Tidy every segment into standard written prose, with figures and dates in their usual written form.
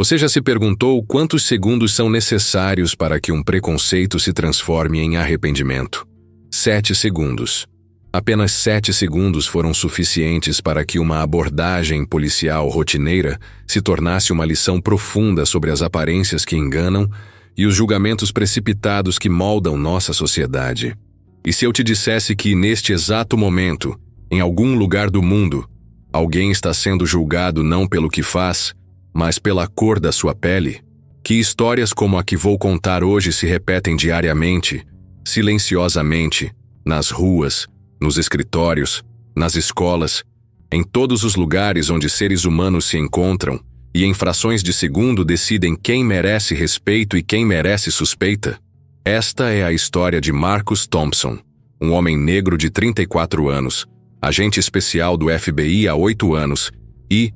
Você já se perguntou quantos segundos são necessários para que um preconceito se transforme em arrependimento? 7 segundos. Apenas 7 segundos foram suficientes para que uma abordagem policial rotineira se tornasse uma lição profunda sobre as aparências que enganam e os julgamentos precipitados que moldam nossa sociedade. E se eu te dissesse que, neste exato momento, em algum lugar do mundo, alguém está sendo julgado não pelo que faz, mas pela cor da sua pele? Que histórias como a que vou contar hoje se repetem diariamente, silenciosamente, nas ruas, nos escritórios, nas escolas, em todos os lugares onde seres humanos se encontram e em frações de segundo decidem quem merece respeito e quem merece suspeita? Esta é a história de Marcus Thompson, um homem negro de 34 anos, agente especial do FBI há 8 anos, e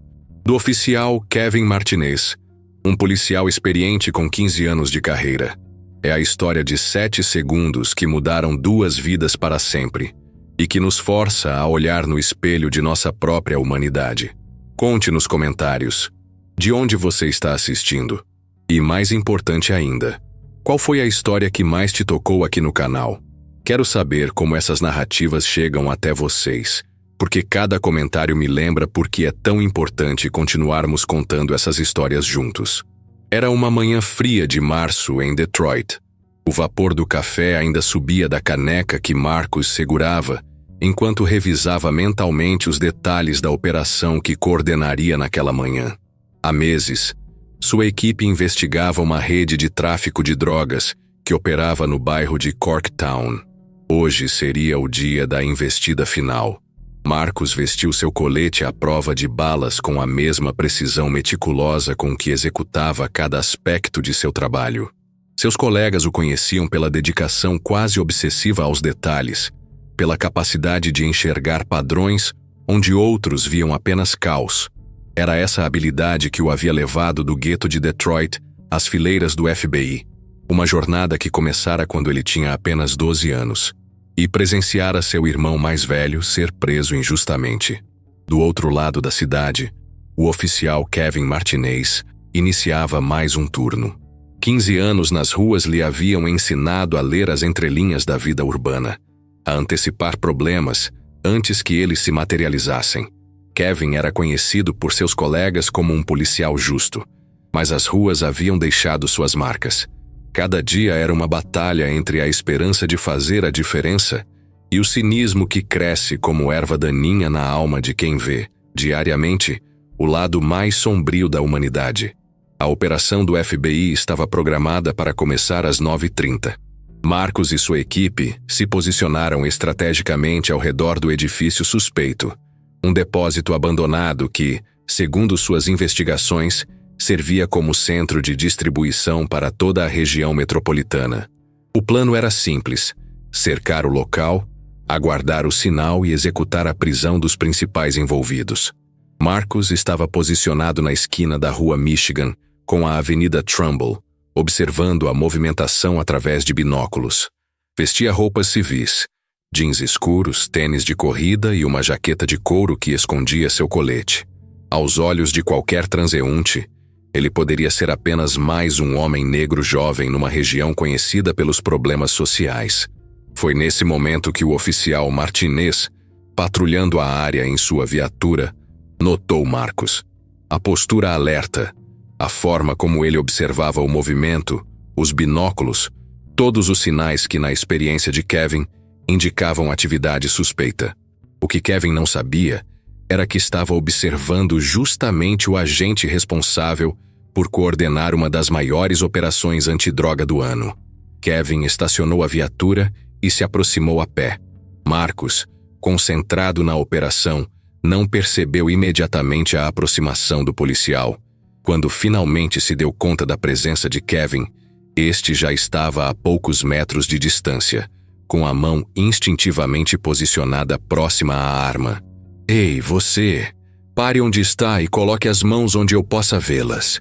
do oficial Kevin Martinez, um policial experiente com 15 anos de carreira. É a história de 7 segundos que mudaram 2 vidas para sempre e que nos força a olhar no espelho de nossa própria humanidade. Conte nos comentários de onde você está assistindo. E mais importante ainda, qual foi a história que mais te tocou aqui no canal? Quero saber como essas narrativas chegam até vocês, porque cada comentário me lembra por que é tão importante continuarmos contando essas histórias juntos. Era uma manhã fria de março em Detroit. O vapor do café ainda subia da caneca que Marcus segurava, enquanto revisava mentalmente os detalhes da operação que coordenaria naquela manhã. Há meses, sua equipe investigava uma rede de tráfico de drogas que operava no bairro de Corktown. Hoje seria o dia da investida final. Marcus vestiu seu colete à prova de balas com a mesma precisão meticulosa com que executava cada aspecto de seu trabalho. Seus colegas o conheciam pela dedicação quase obsessiva aos detalhes, pela capacidade de enxergar padrões onde outros viam apenas caos. Era essa habilidade que o havia levado do gueto de Detroit às fileiras do FBI, uma jornada que começara quando ele tinha apenas 12 anos, e presenciara seu irmão mais velho ser preso injustamente. Do outro lado da cidade, o oficial Kevin Martinez iniciava mais um turno. 15 anos nas ruas lhe haviam ensinado a ler as entrelinhas da vida urbana, a antecipar problemas antes que eles se materializassem. Kevin era conhecido por seus colegas como um policial justo, mas as ruas haviam deixado suas marcas. Cada dia era uma batalha entre a esperança de fazer a diferença e o cinismo que cresce como erva daninha na alma de quem vê, diariamente, o lado mais sombrio da humanidade. A operação do FBI estava programada para começar às 9h30. Marcus e sua equipe se posicionaram estrategicamente ao redor do edifício suspeito, um depósito abandonado que, segundo suas investigações, servia como centro de distribuição para toda a região metropolitana. O plano era simples: cercar o local, aguardar o sinal e executar a prisão dos principais envolvidos. Marcus estava posicionado na esquina da rua Michigan, com a avenida Trumbull, observando a movimentação através de binóculos. Vestia roupas civis, jeans escuros, tênis de corrida e uma jaqueta de couro que escondia seu colete. Aos olhos de qualquer transeunte, ele poderia ser apenas mais um homem negro jovem numa região conhecida pelos problemas sociais. Foi nesse momento que o oficial Martinez, patrulhando a área em sua viatura, notou Marcus. A postura alerta, a forma como ele observava o movimento, os binóculos, todos os sinais que, na experiência de Kevin, indicavam atividade suspeita. O que Kevin não sabia era que estava observando justamente o agente responsável por coordenar uma das maiores operações antidroga do ano. Kevin estacionou a viatura e se aproximou a pé. Marcus, concentrado na operação, não percebeu imediatamente a aproximação do policial. Quando finalmente se deu conta da presença de Kevin, este já estava a poucos metros de distância, com a mão instintivamente posicionada próxima à arma. "Ei, você! Pare onde está e coloque as mãos onde eu possa vê-las."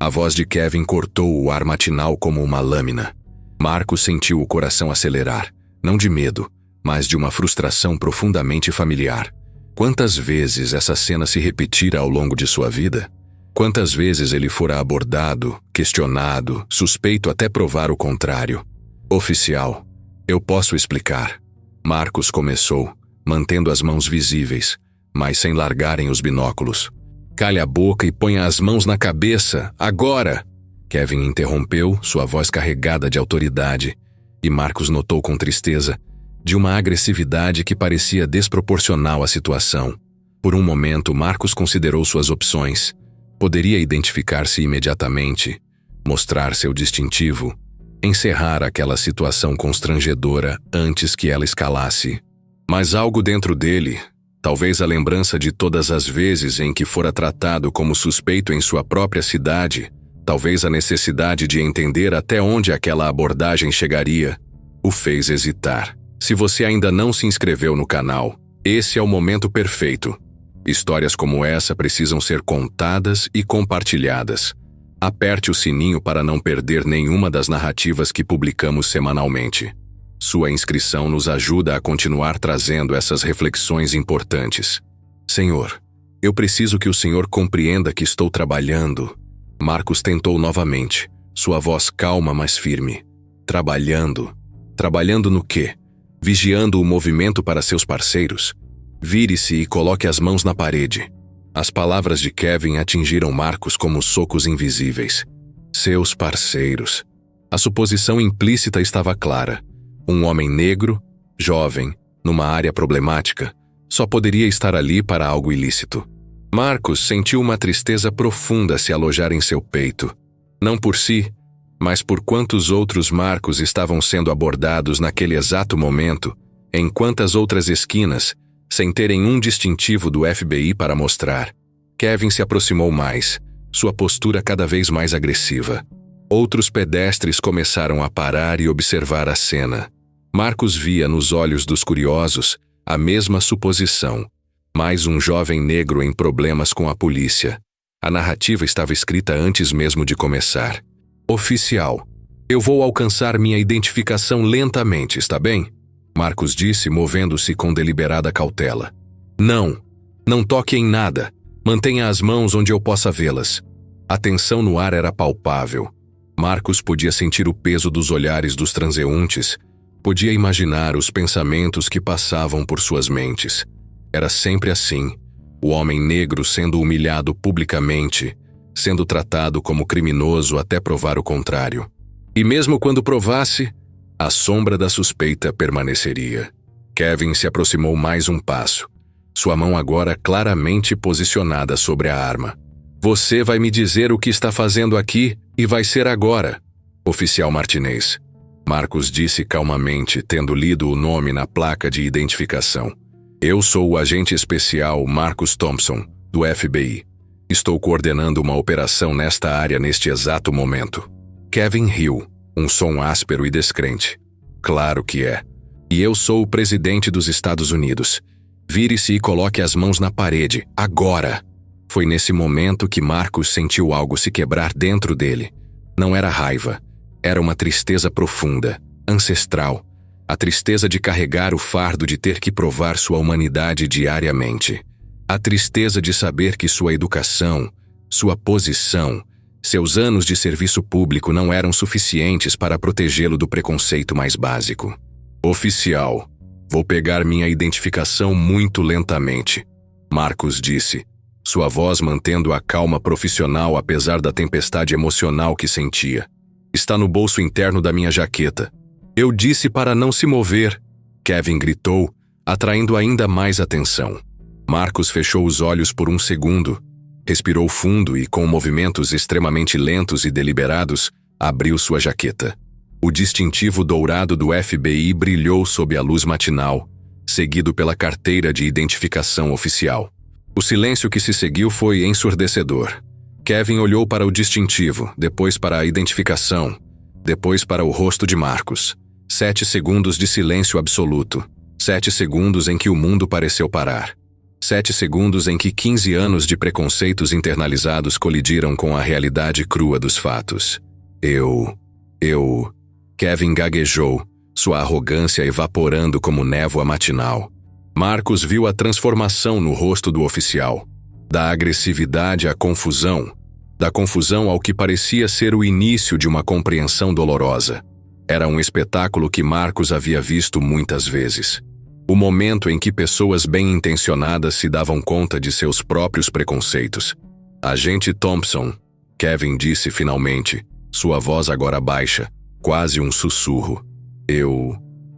A voz de Kevin cortou o ar matinal como uma lâmina. Marcus sentiu o coração acelerar, não de medo, mas de uma frustração profundamente familiar. Quantas vezes essa cena se repetira ao longo de sua vida? Quantas vezes ele fora abordado, questionado, suspeito até provar o contrário. Oficial, eu posso explicar. Marcos começou, mantendo as mãos visíveis, mas sem largarem os binóculos. Calhe a boca e ponha as mãos na cabeça, agora! Kevin interrompeu, sua voz carregada de autoridade, e Marcos notou com tristeza, de uma agressividade que parecia desproporcional à situação. Por um momento, Marcos considerou suas opções. Poderia identificar-se imediatamente, mostrar seu distintivo, encerrar aquela situação constrangedora antes que ela escalasse. Mas algo dentro dele, talvez a lembrança de todas as vezes em que fora tratado como suspeito em sua própria cidade, talvez a necessidade de entender até onde aquela abordagem chegaria, o fez hesitar. Se você ainda não se inscreveu no canal, esse é o momento perfeito. Histórias como essa precisam ser contadas e compartilhadas. Aperte o sininho para não perder nenhuma das narrativas que publicamos semanalmente. Sua inscrição nos ajuda a continuar trazendo essas reflexões importantes. Senhor, eu preciso que o Senhor compreenda que estou trabalhando. Marcos tentou novamente, sua voz calma, mas firme. Trabalhando. Trabalhando no quê? Vigiando o movimento para seus parceiros? Vire-se e coloque as mãos na parede. As palavras de Kevin atingiram Marcos como socos invisíveis. Seus parceiros. A suposição implícita estava clara. Um homem negro, jovem, numa área problemática, só poderia estar ali para algo ilícito. Marcos sentiu uma tristeza profunda se alojar em seu peito. Não por si, mas por quantos outros Marcos estavam sendo abordados naquele exato momento, em quantas outras esquinas, sem terem um distintivo do FBI para mostrar. Kevin se aproximou mais, sua postura cada vez mais agressiva. Outros pedestres começaram a parar e observar a cena. Marcos via nos olhos dos curiosos a mesma suposição. Mais um jovem negro em problemas com a polícia. A narrativa estava escrita antes mesmo de começar. Oficial, eu vou alcançar minha identificação lentamente, está bem? Marcos disse, movendo-se com deliberada cautela. Não toque em nada. Mantenha as mãos onde eu possa vê-las. A tensão no ar era palpável. Marcos podia sentir o peso dos olhares dos transeuntes, podia imaginar os pensamentos que passavam por suas mentes. Era sempre assim, o homem negro sendo humilhado publicamente, sendo tratado como criminoso até provar o contrário. E mesmo quando provasse, a sombra da suspeita permaneceria. Kevin se aproximou mais um passo, sua mão agora claramente posicionada sobre a arma. Você vai me dizer o que está fazendo aqui e vai ser agora, oficial Martinez. Marcos disse calmamente, tendo lido o nome na placa de identificação. Eu sou o agente especial Marcus Thompson, do FBI. Estou coordenando uma operação nesta área neste exato momento. Kevin riu, um som áspero e descrente. Claro que é. E eu sou o presidente dos Estados Unidos. Vire-se e coloque as mãos na parede, agora! Foi nesse momento que Marcos sentiu algo se quebrar dentro dele. Não era raiva. Era uma tristeza profunda, ancestral. A tristeza de carregar o fardo de ter que provar sua humanidade diariamente. A tristeza de saber que sua educação, sua posição, seus anos de serviço público não eram suficientes para protegê-lo do preconceito mais básico. Oficial, vou pegar minha identificação muito lentamente, Marcos disse, sua voz mantendo a calma profissional apesar da tempestade emocional que sentia. Está no bolso interno da minha jaqueta. Eu disse para não se mover, Kevin gritou, atraindo ainda mais atenção. Marcos fechou os olhos por um segundo, respirou fundo e, com movimentos extremamente lentos e deliberados, abriu sua jaqueta. O distintivo dourado do FBI brilhou sob a luz matinal, seguido pela carteira de identificação oficial. O silêncio que se seguiu foi ensurdecedor. Kevin olhou para o distintivo, depois para a identificação, depois para o rosto de Marcos. 7 segundos de silêncio absoluto. 7 segundos em que o mundo pareceu parar. 7 segundos em que 15 anos de preconceitos internalizados colidiram com a realidade crua dos fatos. Kevin gaguejou, sua arrogância evaporando como névoa matinal. Marcos viu a transformação no rosto do oficial. Da agressividade à confusão, Da confusão ao que parecia ser o início de uma compreensão dolorosa. Era um espetáculo que Marcus havia visto muitas vezes. O momento em que pessoas bem-intencionadas se davam conta de seus próprios preconceitos. Agente Thompson, Kevin disse finalmente, sua voz agora baixa, quase um sussurro. Eu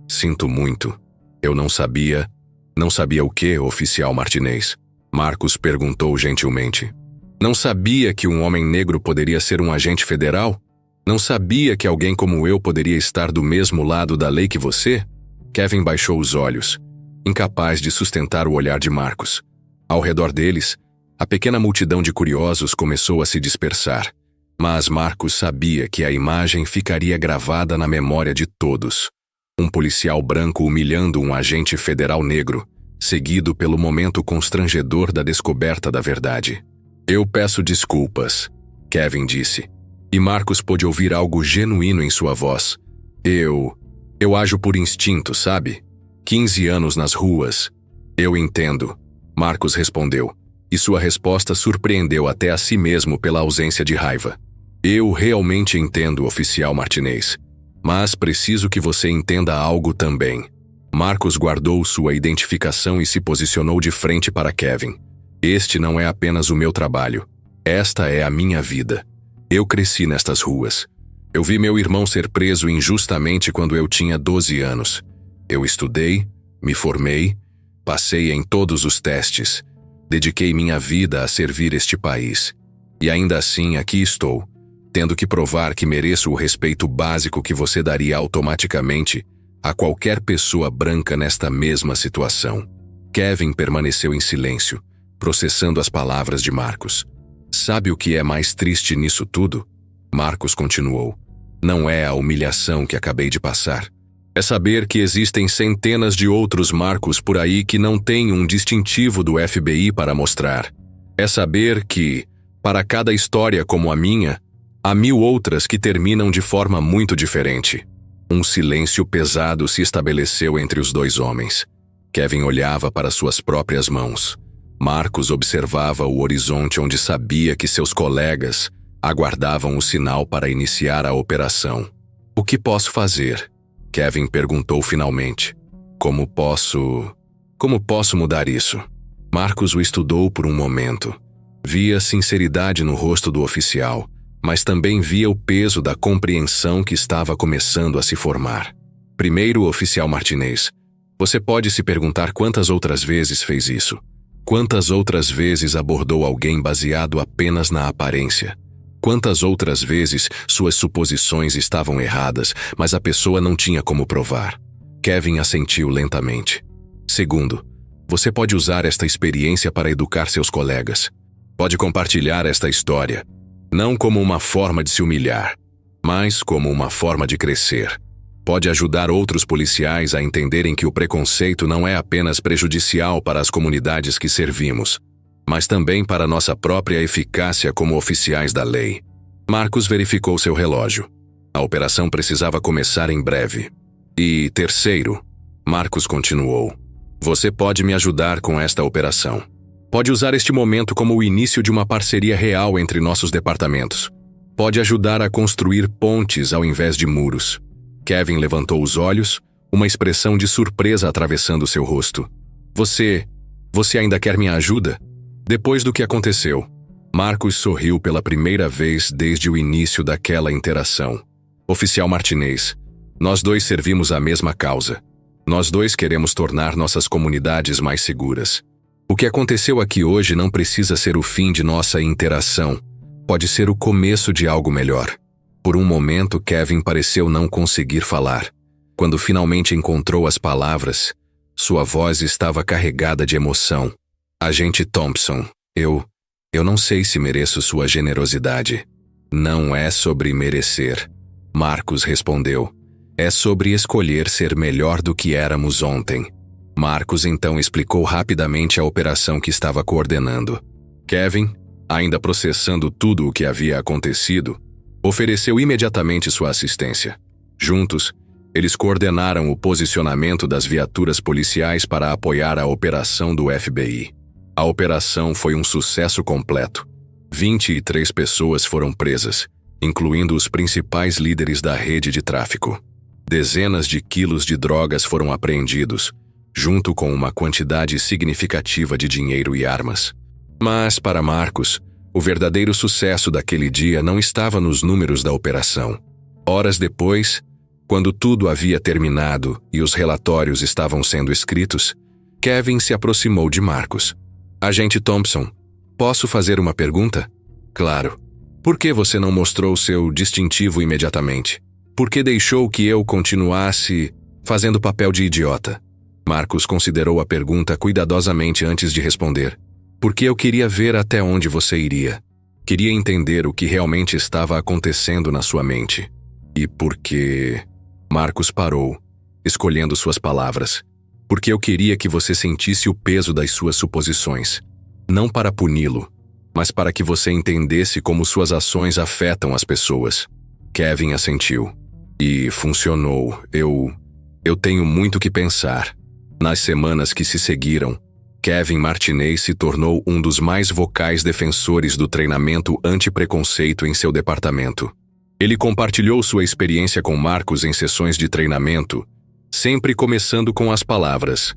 sinto muito. Eu não sabia... Não sabia o que, oficial Martinez? Marcus perguntou gentilmente. Não sabia que um homem negro poderia ser um agente federal? Não sabia que alguém como eu poderia estar do mesmo lado da lei que você? Kevin baixou os olhos, incapaz de sustentar o olhar de Marcus. Ao redor deles, a pequena multidão de curiosos começou a se dispersar. Mas Marcus sabia que a imagem ficaria gravada na memória de todos. Um policial branco humilhando um agente federal negro, seguido pelo momento constrangedor da descoberta da verdade. Eu peço desculpas, Kevin disse. E Marcus pôde ouvir algo genuíno em sua voz. Eu ajo por instinto, sabe? 15 anos nas ruas. Eu entendo, Marcus respondeu, e sua resposta surpreendeu até a si mesmo pela ausência de raiva. Eu realmente entendo, oficial Martinez. Mas preciso que você entenda algo também. Marcus guardou sua identificação e se posicionou de frente para Kevin. Este não é apenas o meu trabalho. Esta é a minha vida. Eu cresci nestas ruas. Eu vi meu irmão ser preso injustamente quando eu tinha 12 anos. Eu estudei, me formei, passei em todos os testes. Dediquei minha vida a servir este país. E ainda assim aqui estou, tendo que provar que mereço o respeito básico que você daria automaticamente a qualquer pessoa branca nesta mesma situação. Kevin permaneceu em silêncio, processando as palavras de Marcus. Sabe o que é mais triste nisso tudo? Marcus continuou. Não é a humilhação que acabei de passar. É saber que existem centenas de outros Marcus por aí que não têm um distintivo do FBI para mostrar. É saber que, para cada história como a minha, há 1000 outras que terminam de forma muito diferente. Um silêncio pesado se estabeleceu entre os dois homens. Kevin olhava para suas próprias mãos. Marcus observava o horizonte onde sabia que seus colegas aguardavam o sinal para iniciar a operação. O que posso fazer? Kevin perguntou finalmente. Como posso mudar isso? Marcus o estudou por um momento. Via sinceridade no rosto do oficial, mas também via o peso da compreensão que estava começando a se formar. Primeiro, oficial Martinez, você pode se perguntar quantas outras vezes fez isso? Quantas outras vezes abordou alguém baseado apenas na aparência? Quantas outras vezes suas suposições estavam erradas, mas a pessoa não tinha como provar? Kevin assentiu lentamente. Segundo, você pode usar esta experiência para educar seus colegas. Pode compartilhar esta história, não como uma forma de se humilhar, mas como uma forma de crescer. Pode ajudar outros policiais a entenderem que o preconceito não é apenas prejudicial para as comunidades que servimos, mas também para nossa própria eficácia como oficiais da lei. Marcus verificou seu relógio. A operação precisava começar em breve. E terceiro, Marcus continuou, você pode me ajudar com esta operação. Pode usar este momento como o início de uma parceria real entre nossos departamentos. Pode ajudar a construir pontes ao invés de muros. Kevin levantou os olhos, uma expressão de surpresa atravessando seu rosto. Você ainda quer minha ajuda? Depois do que aconteceu, Marcus sorriu pela primeira vez desde o início daquela interação. Oficial Martinez, nós dois servimos a mesma causa. Nós dois queremos tornar nossas comunidades mais seguras. O que aconteceu aqui hoje não precisa ser o fim de nossa interação. Pode ser o começo de algo melhor. Por um momento, Kevin pareceu não conseguir falar. Quando finalmente encontrou as palavras, sua voz estava carregada de emoção. Agente Thompson, eu não sei se mereço sua generosidade. Não é sobre merecer, Marcus respondeu. É sobre escolher ser melhor do que éramos ontem. Marcus então explicou rapidamente a operação que estava coordenando. Kevin, ainda processando tudo o que havia acontecido, ofereceu imediatamente sua assistência. Juntos, eles coordenaram o posicionamento das viaturas policiais para apoiar a operação do FBI. A operação foi um sucesso completo. 23 pessoas foram presas, incluindo os principais líderes da rede de tráfico. Dezenas de quilos de drogas foram apreendidos, junto com uma quantidade significativa de dinheiro e armas. Mas, para Marcos, o verdadeiro sucesso daquele dia não estava nos números da operação. Horas depois, quando tudo havia terminado e os relatórios estavam sendo escritos, Kevin se aproximou de Marcos. Agente Thompson, posso fazer uma pergunta? Claro. Por que você não mostrou seu distintivo imediatamente? Por que deixou que eu continuasse fazendo papel de idiota? Marcos considerou a pergunta cuidadosamente antes de responder. Porque eu queria ver até onde você iria. Queria entender o que realmente estava acontecendo na sua mente. E porque... Marcos parou, escolhendo suas palavras. Porque eu queria que você sentisse o peso das suas suposições. Não para puni-lo, mas para que você entendesse como suas ações afetam as pessoas. Kevin assentiu. E funcionou. Eu tenho muito que pensar. Nas semanas que se seguiram, Kevin Martinez se tornou um dos mais vocais defensores do treinamento anti-preconceito em seu departamento. Ele compartilhou sua experiência com Marcos em sessões de treinamento, sempre começando com as palavras: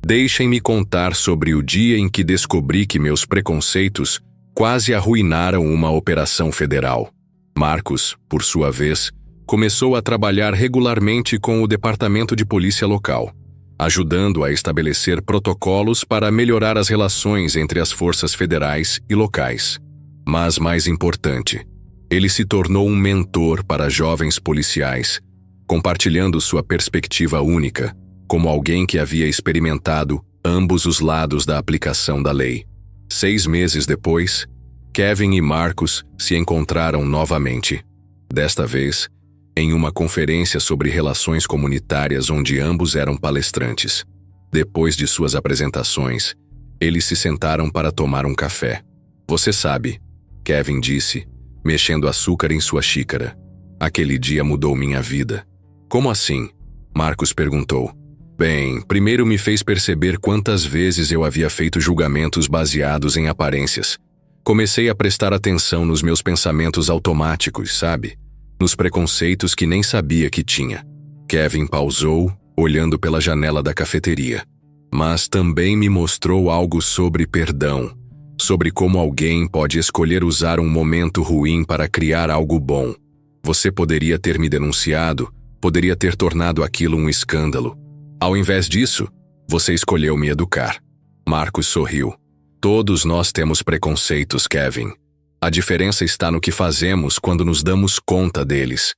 "Deixem-me contar sobre o dia em que descobri que meus preconceitos quase arruinaram uma operação federal." Marcos, por sua vez, começou a trabalhar regularmente com o departamento de polícia local, ajudando a estabelecer protocolos para melhorar as relações entre as forças federais e locais. Mas mais importante, ele se tornou um mentor para jovens policiais, compartilhando sua perspectiva única, como alguém que havia experimentado ambos os lados da aplicação da lei. 6 meses depois, Kevin e Marcos se encontraram novamente. Desta vez, em uma conferência sobre relações comunitárias onde ambos eram palestrantes. Depois de suas apresentações, eles se sentaram para tomar um café. "Você sabe", Kevin disse, mexendo açúcar em sua xícara. "Aquele dia mudou minha vida." "Como assim?" Marcos perguntou. "Bem, primeiro me fez perceber quantas vezes eu havia feito julgamentos baseados em aparências. Comecei a prestar atenção nos meus pensamentos automáticos, sabe? Nos preconceitos que nem sabia que tinha." Kevin pausou, olhando pela janela da cafeteria. "Mas também me mostrou algo sobre perdão, sobre como alguém pode escolher usar um momento ruim para criar algo bom. Você poderia ter me denunciado, poderia ter tornado aquilo um escândalo. Ao invés disso, você escolheu me educar." Marcos sorriu. "Todos nós temos preconceitos, Kevin. A diferença está no que fazemos quando nos damos conta deles.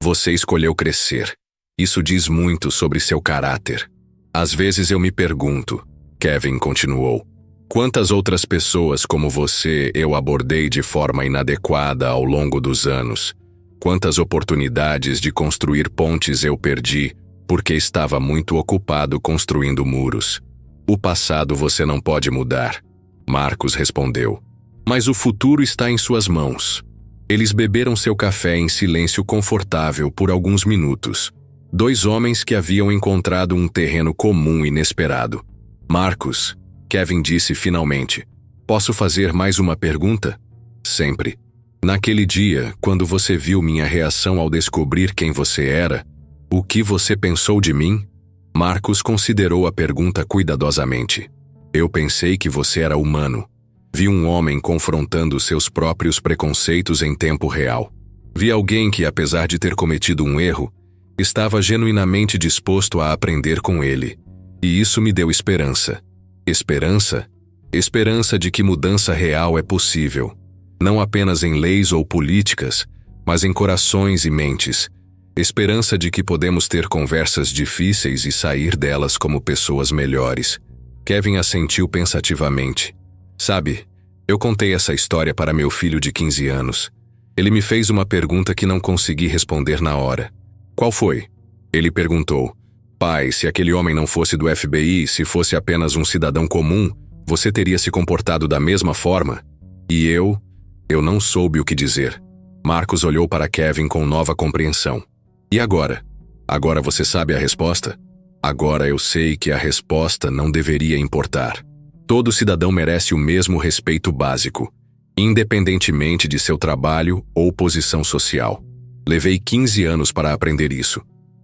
Você escolheu crescer. Isso diz muito sobre seu caráter." "Às vezes eu me pergunto", Kevin continuou, "quantas outras pessoas como você eu abordei de forma inadequada ao longo dos anos? Quantas oportunidades de construir pontes eu perdi porque estava muito ocupado construindo muros? O passado você não pode mudar." Marcos respondeu. "Mas o futuro está em suas mãos." Eles beberam seu café em silêncio confortável por alguns minutos. 2 homens que haviam encontrado um terreno comum inesperado. "Marcos", Kevin disse finalmente, "posso fazer mais uma pergunta?" "Sempre." "Naquele dia, quando você viu minha reação ao descobrir quem você era, o que você pensou de mim?" Marcos considerou a pergunta cuidadosamente. "Eu pensei que você era humano. Vi um homem confrontando seus próprios preconceitos em tempo real. Vi alguém que, apesar de ter cometido um erro, estava genuinamente disposto a aprender com ele. E isso me deu esperança." Esperança? Esperança de que mudança real é possível. Não apenas em leis ou políticas, mas em corações e mentes. Esperança de que podemos ter conversas difíceis e sair delas como pessoas melhores. Kevin assentiu pensativamente. "Sabe, eu contei essa história para meu filho de 15 anos. Ele me fez uma pergunta que não consegui responder na hora." "Qual foi?" Ele perguntou. "Pai, se aquele homem não fosse do FBI, se fosse apenas um cidadão comum, você teria se comportado da mesma forma?" E eu não soube o que dizer. Marcos olhou para Kevin com nova compreensão. "E agora? Agora você sabe a resposta?" "Agora eu sei que a resposta não deveria importar. Todo cidadão merece o mesmo respeito básico, independentemente de seu trabalho ou posição social. Levei 15 anos para aprender isso,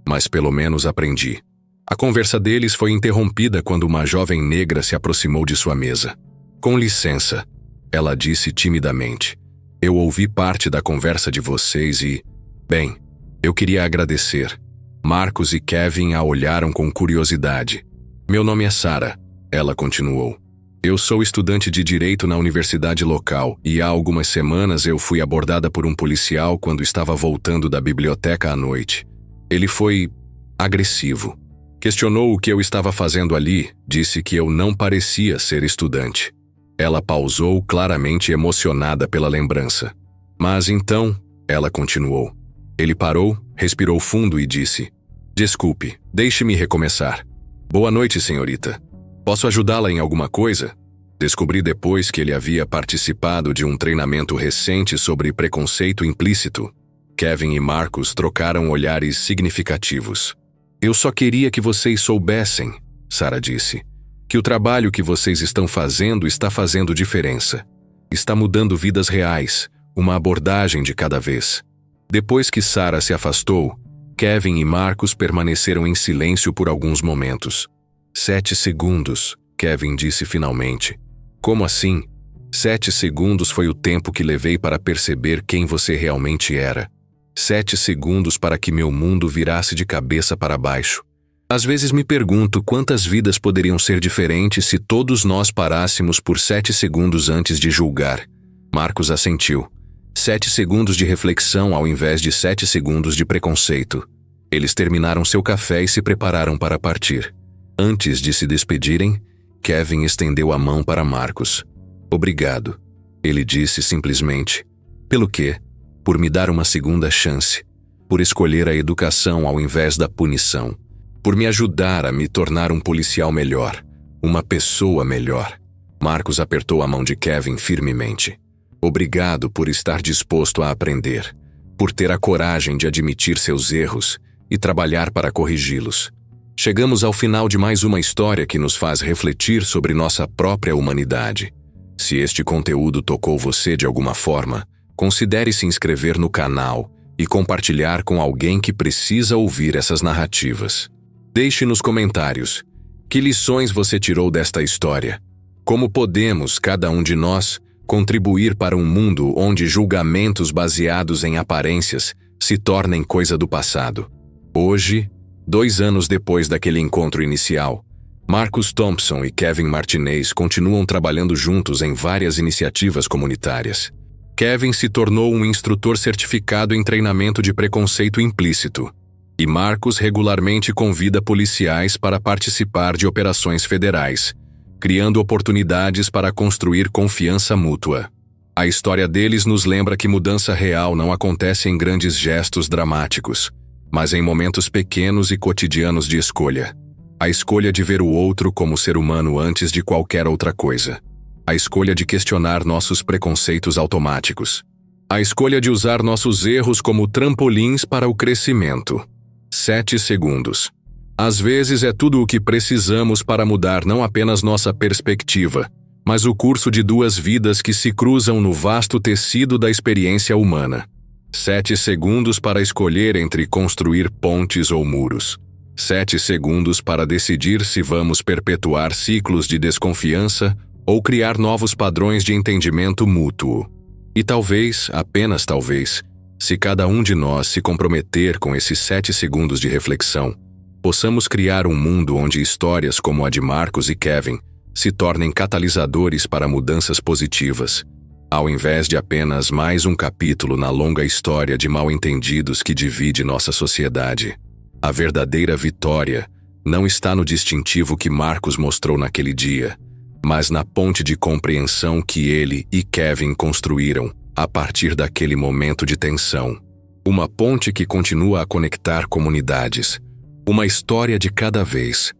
mas pelo menos aprendi. A conversa deles foi interrompida quando uma jovem negra se aproximou de sua mesa. Com licença, ela disse timidamente. Eu ouvi parte da conversa de vocês e... Bem, eu queria agradecer. Marcos e Kevin a olharam com curiosidade. Meu nome é Sarah, ela continuou. Eu sou estudante de Direito na universidade local e há algumas semanas eu fui abordada por um policial quando estava voltando da biblioteca à noite. Ele foi agressivo. Questionou o que eu estava fazendo ali, disse que eu não parecia ser estudante. Ela pausou, claramente emocionada pela lembrança. Mas então, ela continuou. Ele parou, respirou fundo e disse: Desculpe, deixe-me recomeçar. Boa noite, senhorita. Posso ajudá-la em alguma coisa? Descobri depois que ele havia participado de um treinamento recente sobre preconceito implícito. Kevin e Marcos trocaram olhares significativos. Eu só queria que vocês soubessem, Sarah disse, que o trabalho que vocês estão fazendo está fazendo diferença. Está mudando vidas reais, uma abordagem de cada vez. Depois que Sarah se afastou, Kevin e Marcos permaneceram em silêncio por alguns momentos. 7 segundos, Kevin disse finalmente. Como assim? 7 segundos foi o tempo que levei para perceber quem você realmente era. 7 segundos para que meu mundo virasse de cabeça para baixo. Às vezes me pergunto quantas vidas poderiam ser diferentes se todos nós parássemos por 7 segundos antes de julgar. Marcos assentiu. 7 segundos de reflexão ao invés de 7 segundos de preconceito. Eles terminaram seu café e se prepararam para partir. Antes de se despedirem, Kevin estendeu a mão para Marcos. Obrigado, ele disse simplesmente. Pelo quê? Por me dar uma segunda chance. Por escolher a educação ao invés da punição. Por me ajudar a me tornar um policial melhor. Uma pessoa melhor. Marcos apertou a mão de Kevin firmemente. Obrigado por estar disposto a aprender. Por ter a coragem de admitir seus erros e trabalhar para corrigi-los. Chegamos ao final de mais uma história que nos faz refletir sobre nossa própria humanidade. Se este conteúdo tocou você de alguma forma, considere se inscrever no canal e compartilhar com alguém que precisa ouvir essas narrativas. Deixe nos comentários que lições você tirou desta história. Como podemos, cada um de nós, contribuir para um mundo onde julgamentos baseados em aparências se tornem coisa do passado. Hoje, 2 anos depois daquele encontro inicial, Marcus Thompson e Kevin Martinez continuam trabalhando juntos em várias iniciativas comunitárias. Kevin se tornou um instrutor certificado em treinamento de preconceito implícito, e Marcus regularmente convida policiais para participar de operações federais, criando oportunidades para construir confiança mútua. A história deles nos lembra que mudança real não acontece em grandes gestos dramáticos, mas em momentos pequenos e cotidianos de escolha. A escolha de ver o outro como ser humano antes de qualquer outra coisa. A escolha de questionar nossos preconceitos automáticos. A escolha de usar nossos erros como trampolins para o crescimento. 7 segundos. Às vezes é tudo o que precisamos para mudar não apenas nossa perspectiva, mas o curso de 2 vidas que se cruzam no vasto tecido da experiência humana. 7 segundos para escolher entre construir pontes ou muros. 7 segundos para decidir se vamos perpetuar ciclos de desconfiança ou criar novos padrões de entendimento mútuo. E talvez, apenas talvez, se cada um de nós se comprometer com esses 7 segundos de reflexão, possamos criar um mundo onde histórias como a de Marcos e Kevin se tornem catalisadores para mudanças positivas, ao invés de apenas mais um capítulo na longa história de mal-entendidos que divide nossa sociedade. A verdadeira vitória não está no distintivo que Marcos mostrou naquele dia, mas na ponte de compreensão que ele e Kevin construíram a partir daquele momento de tensão. Uma ponte que continua a conectar comunidades. Uma história de cada vez.